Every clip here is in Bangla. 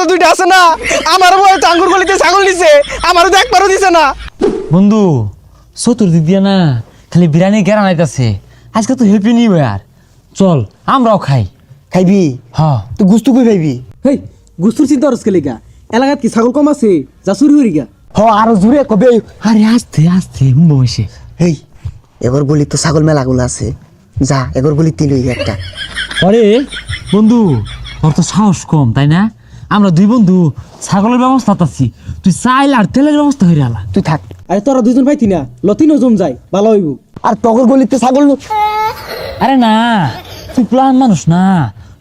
মতো দুইটা আছে না, আমার বয়ে তো আঙ্গুর গলিতে ছাগল নিছে, আমারও তো একবারও দিছে না। বন্ধু চতুর্দিক দিয়ে না খালি বিরিয়ানি গেরা নাইতাছে। আজকে তো হ্যাপি নিউ ইয়ার, চল আমরাও খাই। খাইবি? হ্যাঁ তুই গুস্তু কই খাইবি? হেই গুস্তুর চিন্তা করছ কেলিগা? এলাকাত কি ছাগল কম আছে যা চুরি হরি গা? হ আরো জুড়ে কবে? আরে আস্তে আস্তে বসে। হেই এগর গলি তো ছাগল মেলাগুলো আছে, যা এগর গলি তিলই একটা। আরে বন্ধু তোর তো সাহস কম তাই না? আমরা দুই বন্ধু ছাগলের ব্যবস্থা আছি, তুই চাইল আর তেলের ব্যবস্থা হয়ে আলা। তুই থাক। আরে তোরা দুজন পাইতি না লতিনও জম যায় ভালো হইব। আর তগর গলিতে ছাগল আরে না তুই প্লান মানুষ না,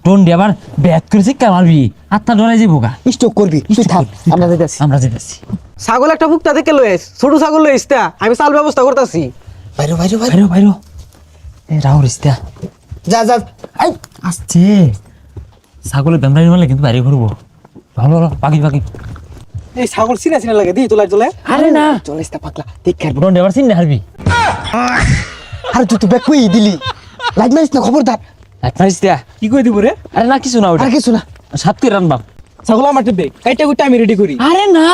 টন্ডি আবার ব্যাট করে শিক্ষা মারবি, আত্মা ডরাই যাবো গা। স্টক করবি, তুই থাক, আমরা যাইতাছি। আমরা যেতেছি। ছাগল একটা ফুকতা থেকে লয়েস, ছোট ছাগল লয়েস তা আমি চাল ব্যবস্থা করতেছি। বাইরে বাইরে বাইরে বাইরো বাইরো এ রাহুল ইস্তা যা যা। এই আসছে ছাগলের বেমরাই মারলে কিন্তু বাইরে ঘুরবো। ভালো ভালো পাখি পাখি। এই ছাগল চিনা চিনা লাগে দি তোলা চলে। আরে না চলিস তা পাগলা, দেখ আর টন্ডি আবার চিন্তা হারবি। আরে তুই তো ব্যাক কই দিলি, লাইট মারিস না, খবরদার। ইস্তা কি কই দিব রে? আরে না কিছু না ওটা আর কিছু না। সাত করে রানবাম। ছাগল আমার টিপে কাইটা গুটা আমি রেডি করি। আরে না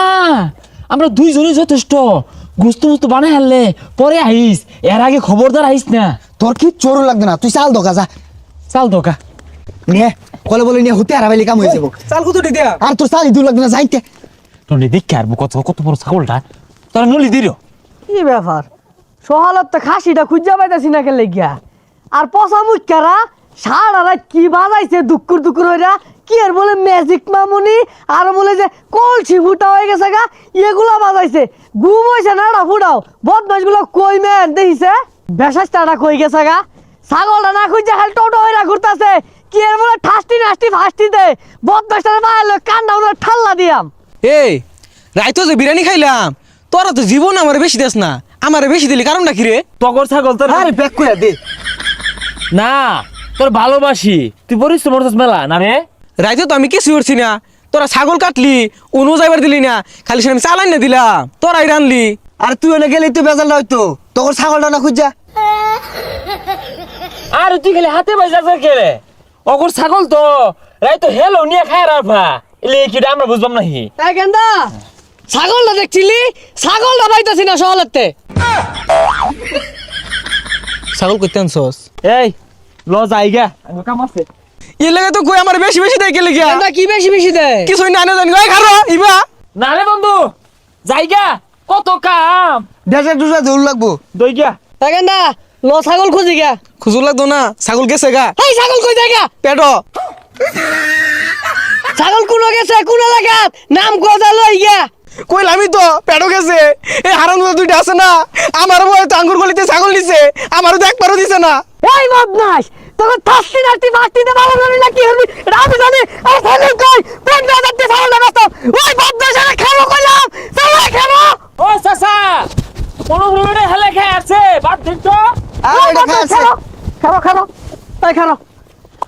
আমরা দুইজনই যথেষ্ট, গুস্তু মুস্তু বানাই হারলে পরে আইস, এর আগে খবরদার আইস না। তোর কি চোর লাগবে না, তুই চাল দোকা যা। চাল দোকা নিয়ে কলে বলে নিয়ে হতে হারাবাইলে কাম হয়ে যাবো। চাল কত দিয়া? আর তোর চাল ইদুর লাগবে না, যাইতে। টন্ডি দেখে আর কত কত বড় ছাগলটা তোরা নলি দিল। কি ব্যাপার সহালত তো খাসিটা খুঁজা পাইতাছি না কেলে গিয়া আর পচা মুখারা সারা রাত কি বাজাইছে দুকুর দুকুর হইরা কি আর বলে ম্যাজিক মামুনি আর বলে যে কলসি ফুটা হয়ে গেছে গা এগুলা বাজাইছে ঘুম হইছে না এটা ফুটাও বদমাস গুলো কই মেন দেখিছে বেশাস্তাটা কই গেছে গা ছাগলটা না খুঁজা খালি টোটো হইরা ঘুরতাছে কি আর বলে ঠাস্তি নাস্তি ফাস্তি দে বদমাসটার বাইরে কান্না উনার ঠাল্লা দিয়াম। এই রাইতো যে বিরিয়ানি খাইলাম, তোরা তো জীবন আমার বেশি দেস না, আমার বেশি দিলি কারণটা কি রে? তগর ছাগল তোর আরে ব্যাক করে দে। না তোর ভালোবাসি, তুই পরিশ্রম করছিস মেলা না রে। রাইতো তো আমি কিছু করছি না, তোরা ছাগল কাটলি অনু যাইবার দিলি না, খালি সে আমি চালাই না দিলাম, তোরাই রানলি। আর তুই ওনে গেলে তুই বেজাল হয়তো তোর ছাগলটা না খুঁজা। আর তুই খালি হাতে বাজার খেলে অগর ছাগল তো রাই তো হেলো নিয়ে খায় রাফা এলে কি আমরা বুঝবাম নাহি। তাই গেন্দা ছাগলটা দেখছিলি ছাগলটা পাইতাছি না সহলেতে ছাগল করতে আনছস? এই ল যাইগা কাম আছে। এর লাগে তো কই আমার বেশি বেশি দেয় গেলে গিয়া গেন্দা কি বেশি বেশি দেয় কিছুই না জানি ওই খারো ইবা না রে বন্ধু যাইগা কত কাম ডেজা ডুজা দৌড় লাগবো। দই গা। তাই গেন্দা ল ছাগল খুঁজি গা খুজুর লাগতো না, ছাগল গেছে গা এই ছাগল কই যায় গা পেটো। ছাগল কোন গেছে কোন এলাকাত নাম কোজা লই গা কইলামই তো পেটো গেছে। এই হারাম দুইটা আছে না, আমার বয়ে তো আঙ্গুর গলিতে ছাগল নিছে, আমারও তো একবারও দিছে না। এই বদমাশ তোকে থাস্তি নাস্তি ফাস্তি দে ভালো জানি না কি হবি রাত জানি আর ছাগল কই পেট না দেখতে ছাগল না ব্যস্ত ওই বদমাশ আরে খাবো কইলাম ছাগল খাবো ও চাচা কোন রুড়ে হেলে খায় আছে বাদ দিন তো। আর এটা খাচ্ছে। খাবো খাবো তাই খাবো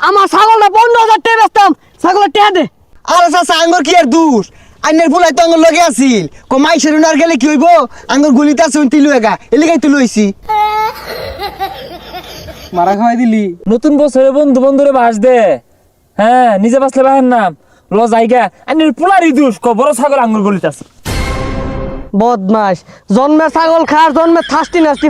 আমার ছাগলটা 15,000 টাকা বেচতাম ছাগলের টাকা দে আরে চাচা আঙ্গুর কি আর দূর, আইনের ফুলাই তো আঙ্গুর লগে আছিল, কমাই সেরুন আর গেলে কি হইব, আঙ্গুর গুলিতে আছে তিলু এগা এলিগাই তো লইছি। মারা খাওয়াই দিলি। নতুন বছরে বন্ধু বন্ধুরে বাস দে, হ্যাঁ নিজে বাসলে বাহের নাম ল যাইগা আইনের পোলারি দুষ ক বড় ছাগল আঙ্গুর গলিতে আছে। বদমাশ জন্মে ছাগল খার জন্মে থাস্তি নাস্তি